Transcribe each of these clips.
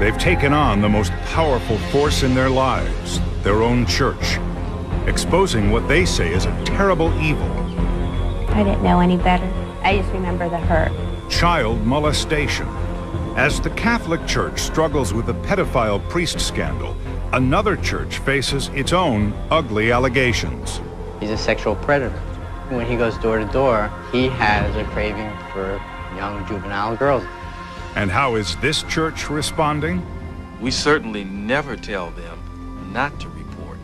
They've taken on the most powerful force in their lives, their own church, exposing what they say is a terrible evil. I didn't know any better. I just remember the hurt. Child molestation. As the Catholic Church struggles with the pedophile priest scandal, another church faces its own ugly allegations. He's a sexual predator. When he goes door to door, he has a craving for young juvenile girls. And how is this church responding? We certainly never tell them not to report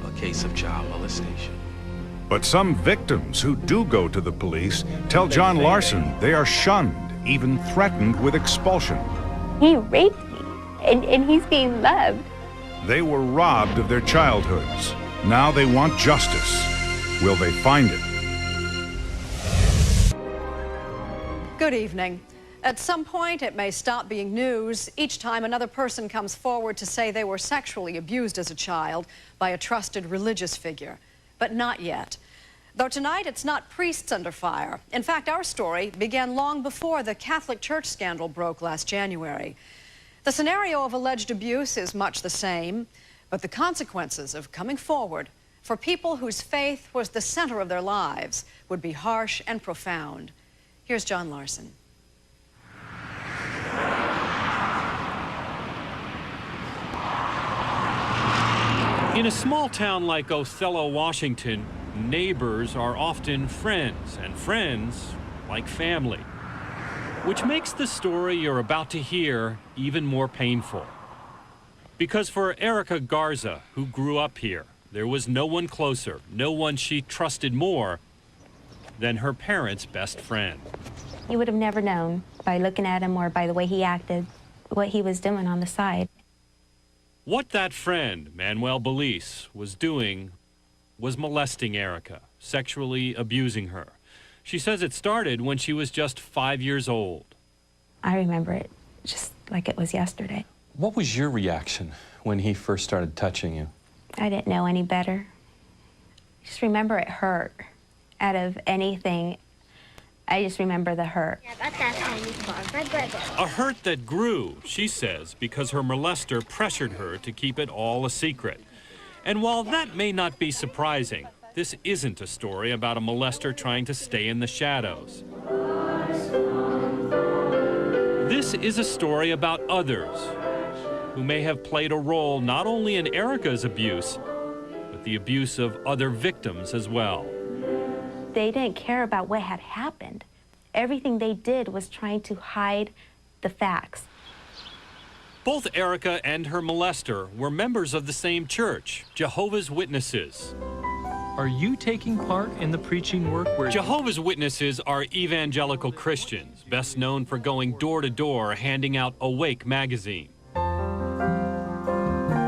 a case of child molestation. But some victims who do go to the police tell John Larson they are shunned, even threatened with expulsion. He raped me, and he's being loved. They were robbed of their childhoods. Now they want justice. Will they find it? Good evening. At some point, it may stop being news each time another person comes forward to say they were sexually abused as a child by a trusted religious figure. But not yet. Though tonight, it's not priests under fire. In fact, our story began long before the Catholic Church scandal broke last January. The scenario of alleged abuse is much the same, but the consequences of coming forward for people whose faith was the center of their lives would be harsh and profound. Here's John Larson. In a small town like Othello, Washington, neighbors are often friends, and friends like family, which makes the story you're about to hear even more painful. Because for Erica Garza, who grew up here, there was no one closer, no one she trusted more than her parents' best friend. You would have never known by looking at him or by the way he acted, what he was doing on the side. What that friend, Manuel Belize, was doing was molesting Erica, sexually abusing her. She says it started when she was just 5 years old. I remember it just like it was yesterday. What was your reaction when he first started touching you? I didn't know any better. Just remember it hurt. Out of anything, I just remember the hurt. A hurt that grew, she says, because her molester pressured her to keep it all a secret. And while that may not be surprising, this isn't a story about a molester trying to stay in the shadows. This is a story about others who may have played a role not only in Erica's abuse, but the abuse of other victims as well. They didn't care about what had happened. Everything they did was trying to hide the facts. Both Erica and her molester were members of the same church, Jehovah's Witnesses. Are you taking part in the preaching work where... Jehovah's Witnesses are evangelical Christians, best known for going door to door handing out Awake magazine.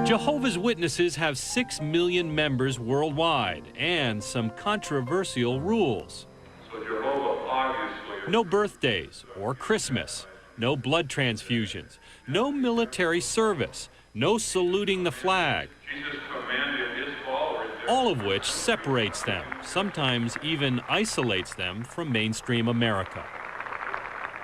Jehovah's Witnesses have 6 million members worldwide and some controversial rules. So Jehovah obviously... No birthdays or Christmas, no blood transfusions, no military service, no saluting the flag. Jesus commanded his followers... All of which separates them, sometimes even isolates them from mainstream America.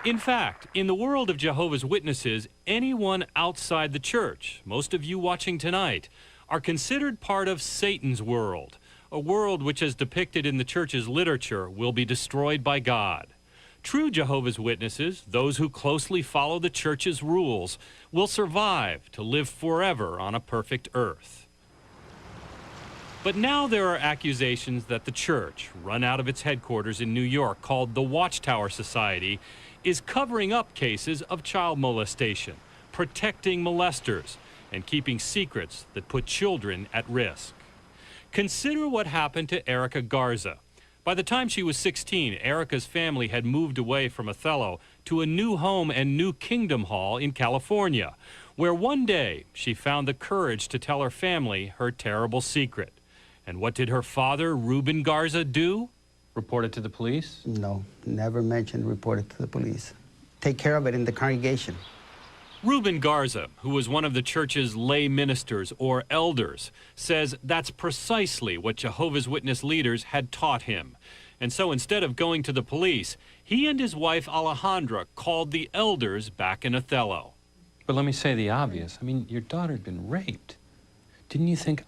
In fact, in the world of Jehovah's Witnesses, anyone outside the church, most of you watching tonight, are considered part of Satan's world, a world which, as depicted in the church's literature, will be destroyed by God. True Jehovah's Witnesses, those who closely follow the church's rules, will survive to live forever on a perfect earth. But now there are accusations that the church, run out of its headquarters in New York called the Watchtower Society, is covering up cases of child molestation, protecting molesters, and keeping secrets that put children at risk. Consider what happened to Erica Garza. By the time she was 16, Erica's family had moved away from Othello to a new home and new Kingdom Hall in California, where one day she found the courage to tell her family her terrible secret. And what did her father, Reuben Garza, do? Report it to the police? No, never mentioned report it to the police. Take care of it in the congregation. Reuben Garza, who was one of the church's lay ministers or elders, says that's precisely what Jehovah's Witness leaders had taught him. And so instead of going to the police, he and his wife Alejandra called the elders back in Othello. But let me say the obvious. I mean, your daughter had been raped. Didn't you think,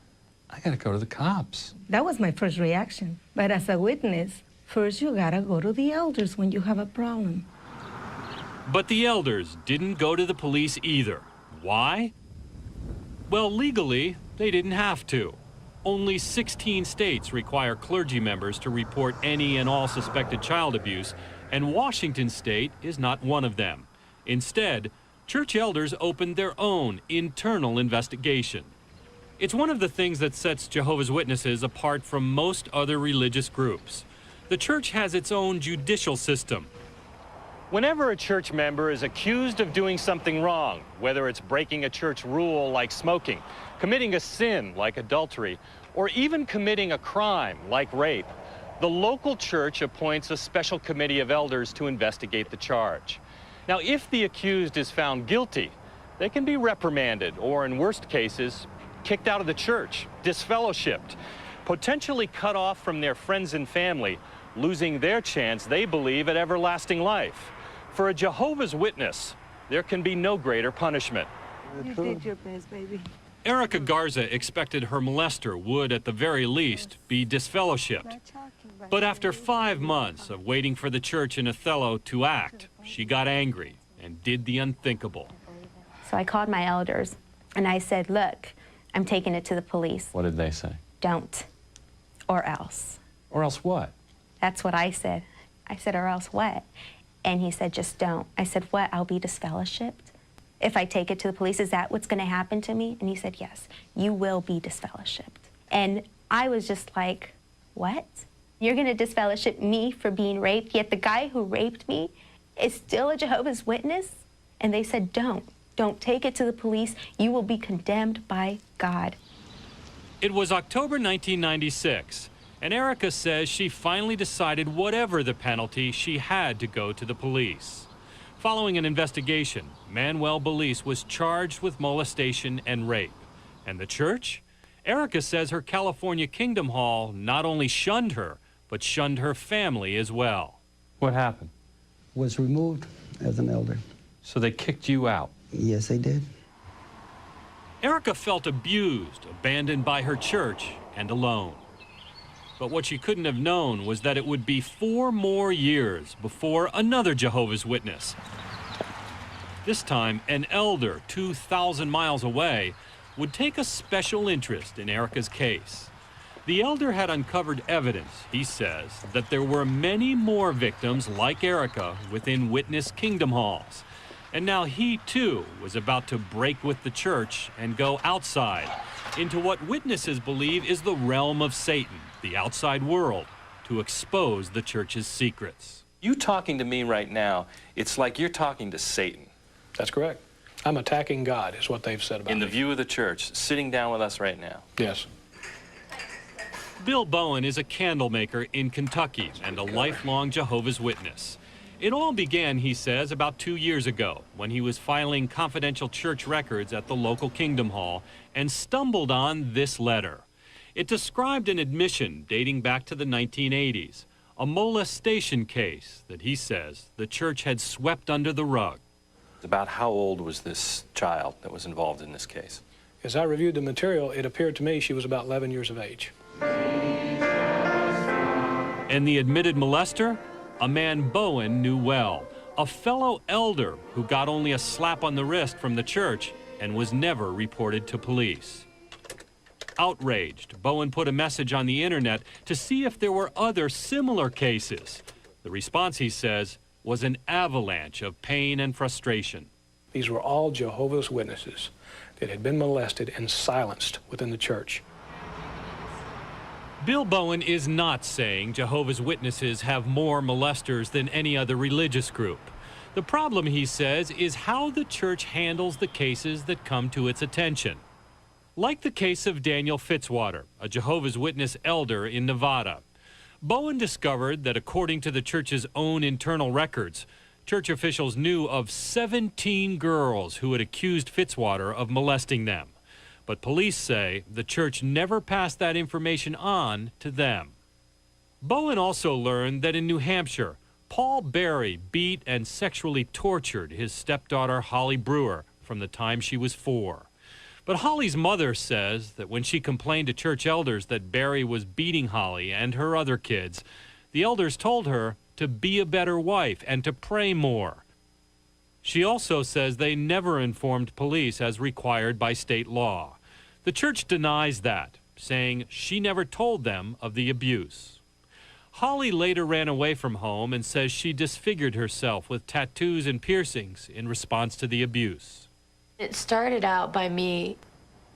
I gotta go to the cops? That was my first reaction. But as a witness, first you gotta go to the elders when you have a problem. But the elders didn't go to the police either. Why? Well, legally, they didn't have to. Only 16 states require clergy members to report any and all suspected child abuse, and Washington state is not one of them. Instead, church elders opened their own internal investigation. It's one of the things that sets Jehovah's Witnesses apart from most other religious groups. The church has its own judicial system. Whenever a church member is accused of doing something wrong, whether it's breaking a church rule like smoking, committing a sin like adultery, or even committing a crime like rape, the local church appoints a special committee of elders to investigate the charge. Now, if the accused is found guilty, they can be reprimanded or, in worst cases, kicked out of the church, disfellowshipped, potentially cut off from their friends and family, losing their chance, they believe, at everlasting life. For a Jehovah's Witness, there can be no greater punishment. You did your best, baby. Erica Garza expected her molester would, at the very least, be disfellowshipped. But after 5 months of waiting for the church in Othello to act, she got angry and did the unthinkable. So I called my elders and I said, look, I'm taking it to the police. What did they say? Don't, or else. Or else what? That's what I said. I said, or else what? And he said, just don't. I said, what, I'll be disfellowshipped? If I take it to the police, is that what's gonna happen to me? And he said, yes, you will be disfellowshipped. And I was just like, what? You're gonna disfellowship me for being raped, yet the guy who raped me is still a Jehovah's Witness? And they said, don't take it to the police. You will be condemned by God. It was October 1996, and Erica says she finally decided whatever the penalty, she had to go to the police. Following an investigation, Manuel Belize was charged with molestation and rape. And the church? Erica says her California Kingdom Hall not only shunned her, but shunned her family as well. What happened? Was removed as an elder. So they kicked you out? Yes, they did. Erica felt abused, abandoned by her church, and alone. But what she couldn't have known was that it would be 4 more years before another Jehovah's Witness. This time, an elder 2,000 miles away would take a special interest in Erica's case. The elder had uncovered evidence, he says, that there were many more victims like Erica within witness kingdom halls. And now he, too, was about to break with the church and go outside into what witnesses believe is the realm of Satan, the outside world, to expose the church's secrets. You talking to me right now, it's like you're talking to Satan. That's correct. I'm attacking God, is what they've said about me. In the view of the church, sitting down with us right now. Yes. Bill Bowen is a candle maker in Kentucky and a lifelong Jehovah's Witness. It all began, he says, about 2 years ago when he was filing confidential church records at the local Kingdom Hall and stumbled on this letter. It described an admission dating back to the 1980s, a molestation case that he says the church had swept under the rug. About how old was this child that was involved in this case? As I reviewed the material, it appeared to me she was about 11 years of age. And the admitted molester? A man Bowen knew well, a fellow elder who got only a slap on the wrist from the church and was never reported to police. Outraged, Bowen put a message on the internet to see if there were other similar cases. The response, he says, was an avalanche of pain and frustration. These were all Jehovah's Witnesses that had been molested and silenced within the church. Bill Bowen is not saying Jehovah's Witnesses have more molesters than any other religious group. The problem, he says, is how the church handles the cases that come to its attention. Like the case of Daniel Fitzwater, a Jehovah's Witness elder in Nevada. Bowen discovered that according to the church's own internal records, church officials knew of 17 girls who had accused Fitzwater of molesting them. But police say the church never passed that information on to them. Bowen also learned that in New Hampshire, Paul Berry beat and sexually tortured his stepdaughter Holly Brewer from the time she was 4. But Holly's mother says that when she complained to church elders that Barry was beating Holly and her other kids, the elders told her to be a better wife and to pray more. She also says they never informed police as required by state law. The church denies that, saying she never told them of the abuse. Holly later ran away from home and says she disfigured herself with tattoos and piercings in response to the abuse. It started out by me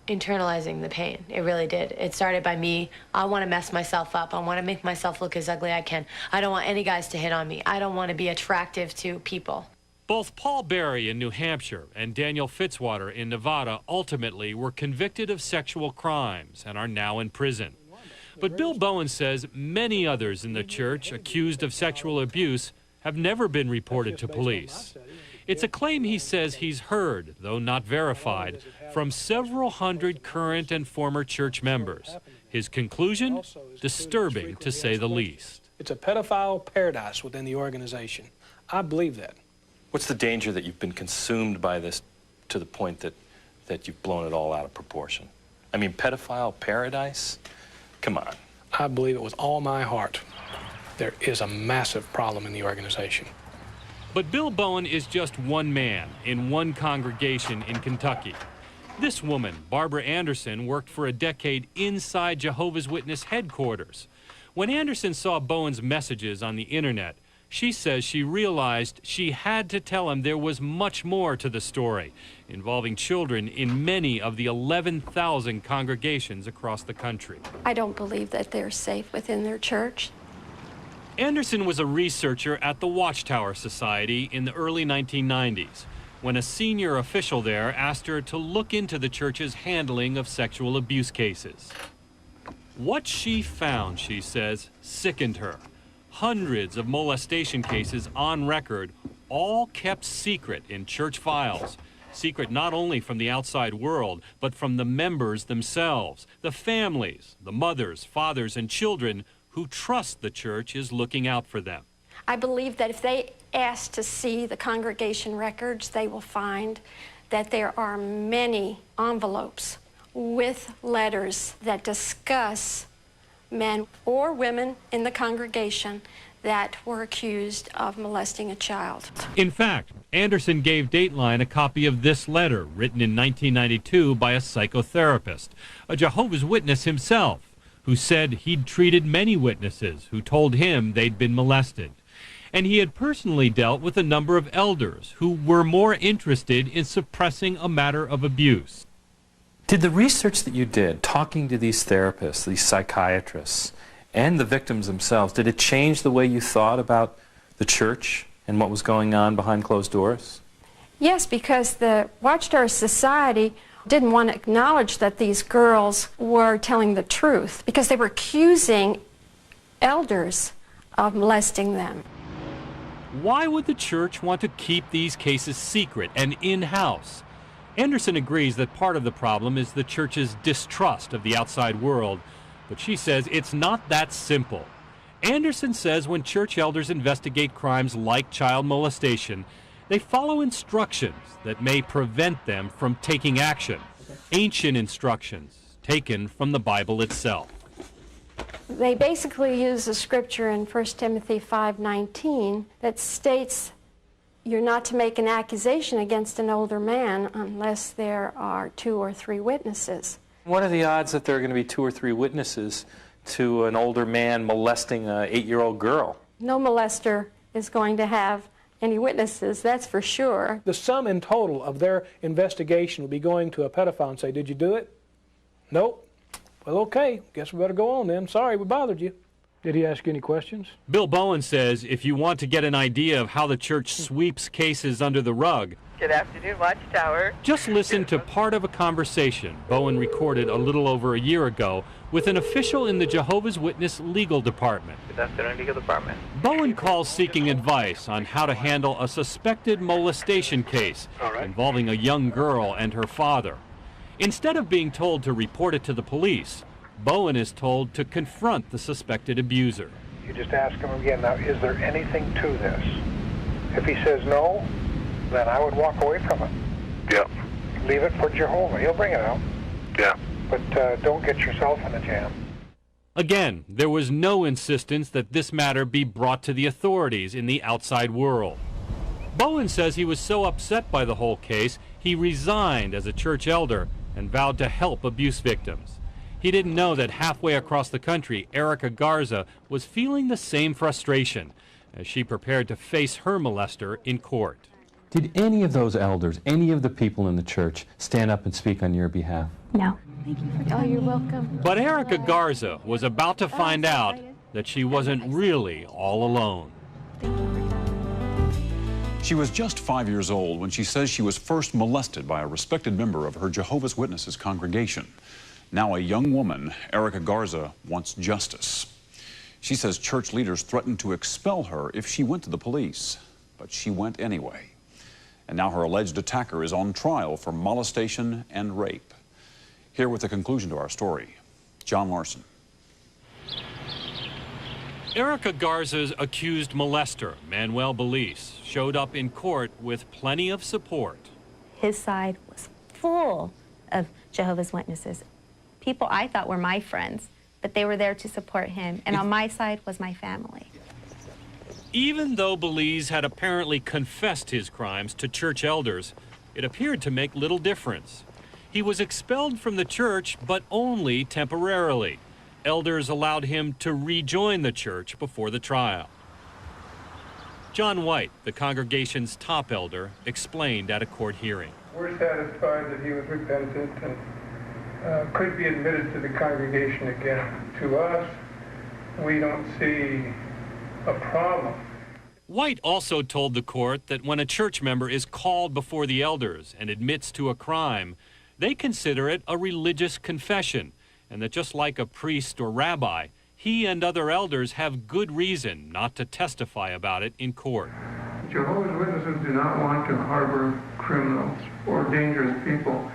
internalizing the pain. It really did. It started by me, I want to mess myself up. I want to make myself look as ugly as I can. I don't want any guys to hit on me. I don't want to be attractive to people. Both Paul Barry in New Hampshire and Daniel Fitzwater in Nevada ultimately were convicted of sexual crimes and are now in prison. But Bill Bowen says many others in the church accused of sexual abuse have never been reported to police. It's a claim he says he's heard, though not verified, from several hundred current and former church members. His conclusion? Disturbing, to say the least. It's a pedophile paradise within the organization. I believe that. What's the danger that you've been consumed by this to the point that you've blown it all out of proportion? I mean, pedophile paradise? Come on. I believe it with all my heart. There is a massive problem in the organization. But Bill Bowen is just one man in one congregation in Kentucky. This woman, Barbara Anderson, worked for a decade inside Jehovah's Witness headquarters. When Anderson saw Bowen's messages on the internet, she says she realized she had to tell him there was much more to the story, involving children in many of the 11,000 congregations across the country. I don't believe that they're safe within their church. Anderson was a researcher at the Watchtower Society in the early 1990s, when a senior official there asked her to look into the church's handling of sexual abuse cases. What she found, she says, sickened her. Hundreds of molestation cases on record, all kept secret in church files. Secret not only from the outside world, but from the members themselves, the families, the mothers, fathers, and children who trust the church is looking out for them. I believe that if they ask to see the congregation records, they will find that there are many envelopes with letters that discuss men or women in the congregation that were accused of molesting a child. In fact, Anderson gave Dateline a copy of this letter, written in 1992 by a psychotherapist, a Jehovah's Witness himself, who said he'd treated many witnesses who told him they'd been molested. And he had personally dealt with a number of elders who were more interested in suppressing a matter of abuse. Did the research that you did, talking to these therapists, these psychiatrists, and the victims themselves, did it change the way you thought about the church and what was going on behind closed doors? Yes, because the Watchtower Society didn't want to acknowledge that these girls were telling the truth because they were accusing elders of molesting them. Why would the church want to keep these cases secret and in-house? Anderson agrees that part of the problem is the church's distrust of the outside world, but she says it's not that simple. Anderson says when church elders investigate crimes like child molestation, they follow instructions that may prevent them from taking action. Ancient instructions taken from the Bible itself. They basically use a scripture in 1 Timothy 5:19 that states you're not to make an accusation against an older man unless there are 2 or 3 witnesses. What are the odds that there are going to be 2 or 3 witnesses to an older man molesting an 8-year-old girl? No molester is going to have any witnesses, that's for sure. The sum in total of their investigation will be going to a pedophile and say, did you do it? Nope. Well, okay, guess we better go on then. Sorry we bothered you. Did he ask you any questions? Bill Bowen says if you want to get an idea of how the church sweeps cases under the rug, good afternoon, Watchtower. Just listen to part of a conversation Bowen recorded a little over a year ago with an official in the Jehovah's Witness legal department. Good afternoon, legal department. Bowen calls seeking advice on how to handle a suspected molestation case involving a young girl and her father. Instead of being told to report it to the police, Bowen is told to confront the suspected abuser. You just ask him again, now, is there anything to this? If he says no, then I would walk away from it. Yep. leave it for Jehovah. He'll bring it out. Yeah. But don't get yourself in a jam. Again, there was no insistence that this matter be brought to the authorities in the outside world. Bowen says he was so upset by the whole case, he resigned as a church elder and vowed to help abuse victims. He didn't know that halfway across the country, Erica Garza was feeling the same frustration as she prepared to face her molester in court. Did any of those elders, any of the people in the church, stand up and speak on your behalf? No. Oh, you're welcome. But Erica Garza was about to find out that she wasn't really all alone. She was just 5 years old when she says she was first molested by a respected member of her Jehovah's Witnesses congregation. Now a young woman, Erica Garza, wants justice. She says church leaders threatened to expel her if she went to the police, but she went anyway. And now her alleged attacker is on trial for molestation and rape. Here with the conclusion to our story, John Larson. Erica Garza's accused molester, Manuel Belize, showed up in court with plenty of support. His side was full of Jehovah's Witnesses. People I thought were my friends, but they were there to support him. And on my side was my family. Even though Belize had apparently confessed his crimes to church elders, it appeared to make little difference. He was expelled from the church, but only temporarily. Elders allowed him to rejoin the church before the trial. John White, the congregation's top elder, explained at a court hearing. We're satisfied that he was repentant and could be admitted to the congregation again. To us, we don't see a problem. White also told the court that when a church member is called before the elders and admits to a crime, they consider it a religious confession, and that just like a priest or rabbi, he and other elders have good reason not to testify about it in court. Jehovah's Witnesses do not want to harbor criminals or dangerous people,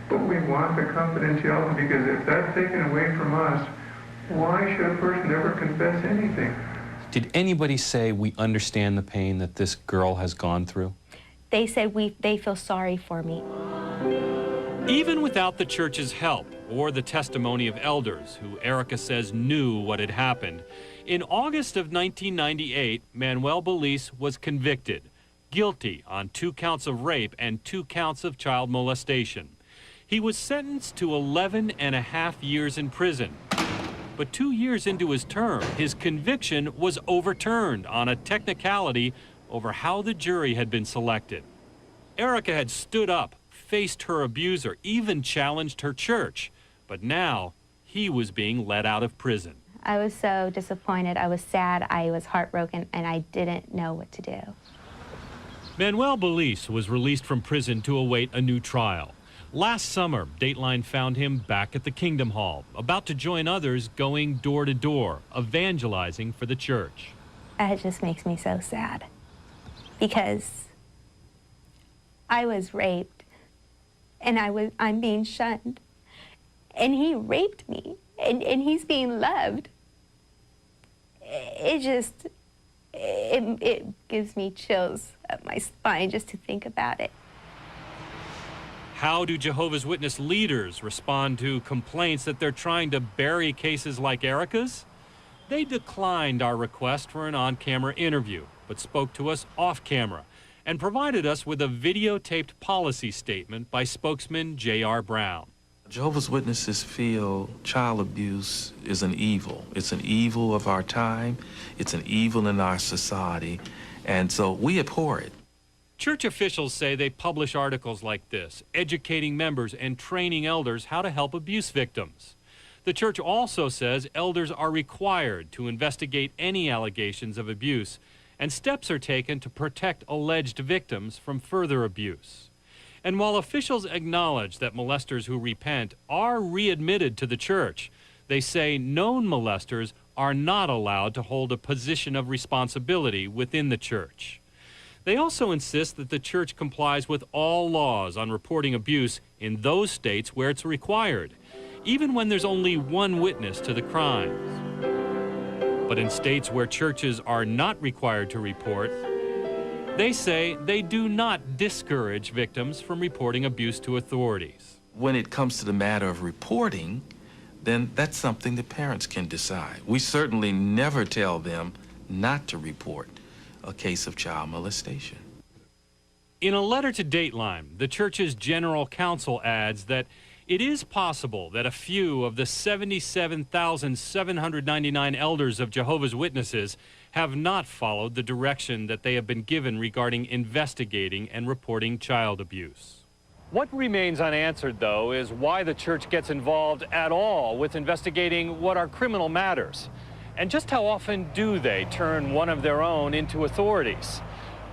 but we want the confidentiality, because if that's taken away from us, why should a person ever confess anything? Did anybody say, we understand the pain that this girl has gone through? They said they feel sorry for me. Even without the church's help or the testimony of elders who Erica says knew what had happened, in August of 1998, Manuel Belize was convicted, guilty on 2 counts of rape and 2 counts of child molestation. He was sentenced to 11.5 years in prison. But 2 years into his term, his conviction was overturned on a technicality over how the jury had been selected. Erica had stood up, faced her abuser, even challenged her church. But now, he was being let out of prison. I was so disappointed. I was sad. I was heartbroken, and I didn't know what to do. Manuel Belize was released from prison to await a new trial. Last summer, Dateline found him back at the Kingdom Hall, about to join others going door to door, evangelizing for the church. It just makes me so sad, because I was raped, and I'm being shunned, and he raped me, and he's being loved. It gives me chills up my spine just to think about it. How do Jehovah's Witness leaders respond to complaints that they're trying to bury cases like Erica's? They declined our request for an on-camera interview, but spoke to us off-camera and provided us with a videotaped policy statement by spokesman J.R. Brown. Jehovah's Witnesses feel child abuse is an evil. It's an evil of our time. It's an evil in our society. And so we abhor it. Church officials say they publish articles like this, educating members and training elders how to help abuse victims. The church also says elders are required to investigate any allegations of abuse, and steps are taken to protect alleged victims from further abuse. And while officials acknowledge that molesters who repent are readmitted to the church, they say known molesters are not allowed to hold a position of responsibility within the church. They also insist that the church complies with all laws on reporting abuse in those states where it's required, even when there's only one witness to the crimes. But in states where churches are not required to report, They say they do not discourage victims from reporting abuse to authorities. When it comes to the matter of reporting, then that's something the parents can decide. We certainly never tell them not to report a case of child molestation. In a letter to Dateline, the church's general counsel adds that it is possible that a few of the 77,799 elders of Jehovah's Witnesses have not followed the direction that they have been given regarding investigating and reporting child abuse. What remains unanswered, though, is why the church gets involved at all with investigating what are criminal matters. And just how often do they turn one of their own into authorities?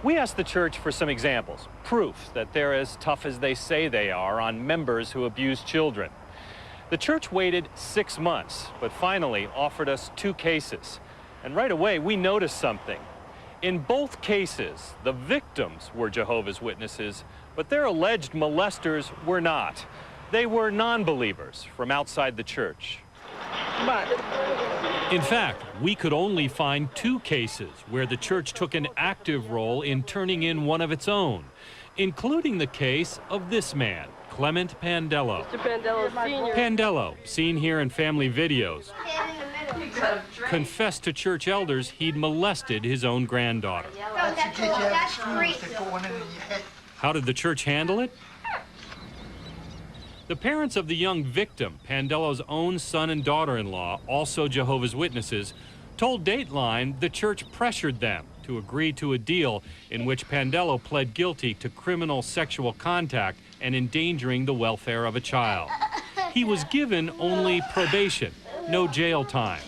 We asked the church for some examples, proof that they're as tough as they say they are on members who abuse children. The church waited 6 months, but finally offered us 2 cases. And right away, we noticed something. In both cases, the victims were Jehovah's Witnesses, but their alleged molesters were not. They were non-believers from outside the church. In fact, we could only find 2 cases where the church took an active role in turning in one of its own, including the case of this man, Clement Pandello. Mr. Pandello Sr. Pandello, seen here in family videos, confessed to church elders he'd molested his own granddaughter. How did the church handle it? The parents of the young victim, Pandello's own son and daughter-in-law, also Jehovah's Witnesses, told Dateline the church pressured them to agree to a deal in which Pandello pled guilty to criminal sexual contact and endangering the welfare of a child. He was given only probation, no jail time.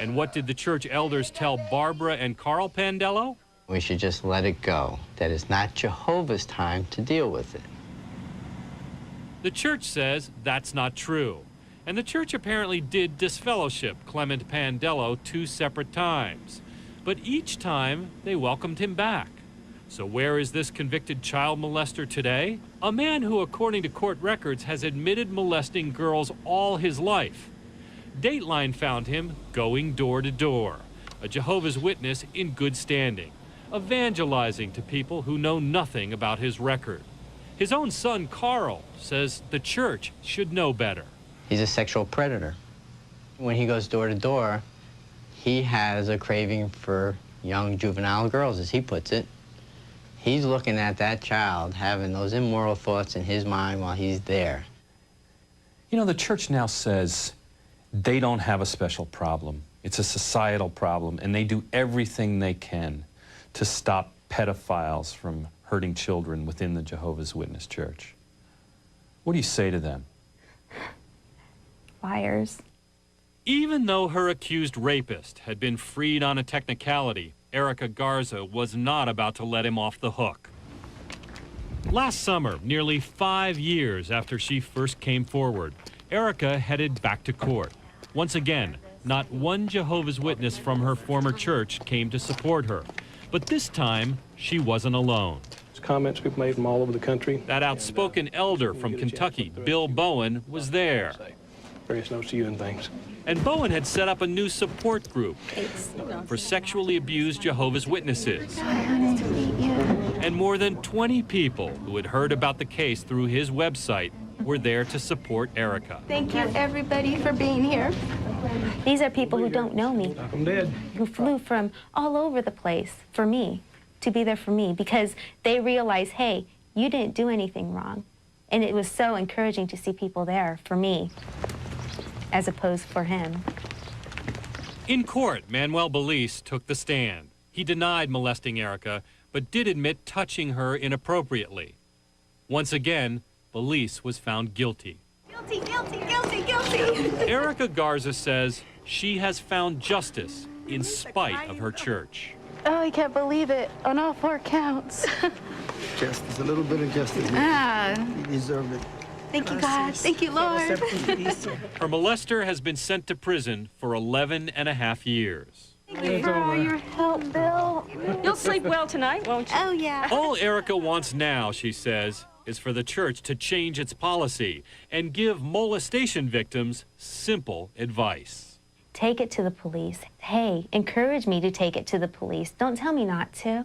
And what did the church elders tell Barbara and Carl Pandello? We should just let it go, that it's not Jehovah's time to deal with it. The church says that's not true. And the church apparently did disfellowship Clement Pandello 2 separate times. But each time, they welcomed him back. So where is this convicted child molester today? A man who, according to court records, has admitted molesting girls all his life. Dateline found him going door to door, a Jehovah's Witness in good standing, evangelizing to people who know nothing about his record. His own son, Carl, says the church should know better. He's a sexual predator. When he goes door to door, he has a craving for young juvenile girls, as he puts it. He's looking at that child, having those immoral thoughts in his mind while he's there. You know, the church now says they don't have a special problem. It's a societal problem, and they do everything they can to stop pedophiles from hurting children within the Jehovah's Witness Church. What do you say to them? Liars. Even though her accused rapist had been freed on a technicality, Erica Garza was not about to let him off the hook. Last summer, nearly 5 years after she first came forward, Erica headed back to court. Once again, not one Jehovah's Witness from her former church came to support her. But this time, she wasn't alone. Comments people made from all over the country. That outspoken elder from Kentucky, Bill Bowen, was there. Various notes to you and things. And Bowen had set up a new support group for sexually abused Jehovah's Witnesses. And more than 20 people who had heard about the case through his website were there to support Erica. Thank you, everybody, for being here. These are people who don't know me, I'm dead. who flew from all over the place for me, to be there for me, because they realize, hey, you didn't do anything wrong. And it was so encouraging to see people there for me, as opposed for him. In court, Manuel Belize took the stand. He denied molesting Erica, but did admit touching her inappropriately. Once again, Belize was found guilty. Guilty, guilty, guilty, guilty. Erica Garza says she has found justice in spite of her church. Oh, I can't believe it. On all 4 counts. Justice, a little bit of justice. You deserve it. Thank you, God. Thank you, Lord. Her molester has been sent to prison for 11.5 years. Thank you for all your help, Bill. You'll sleep well tonight, won't you? Oh, yeah. All Erica wants now, she says, is for the church to change its policy and give molestation victims simple advice. Take it to the police. Hey, encourage me to take it to the police. Don't tell me not to.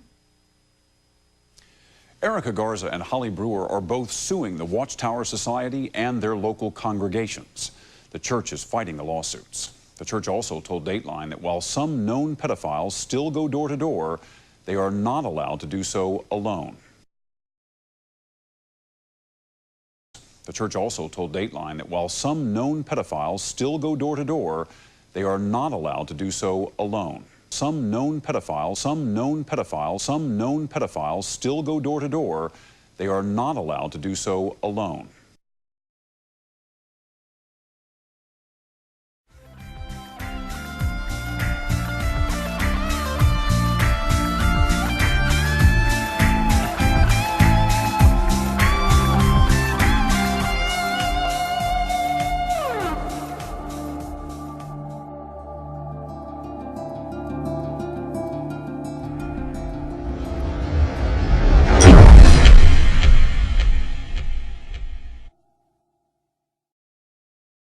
Erica Garza and Holly Brewer are both suing the Watchtower Society and their local congregations. The church is fighting the lawsuits. The church also told Dateline that while some known pedophiles still go door to door, they are not allowed to do so alone. The church also told Dateline that while some known pedophiles still go door to door, they are not allowed to do so alone. Some known pedophiles still go door to door. They are not allowed to do so alone.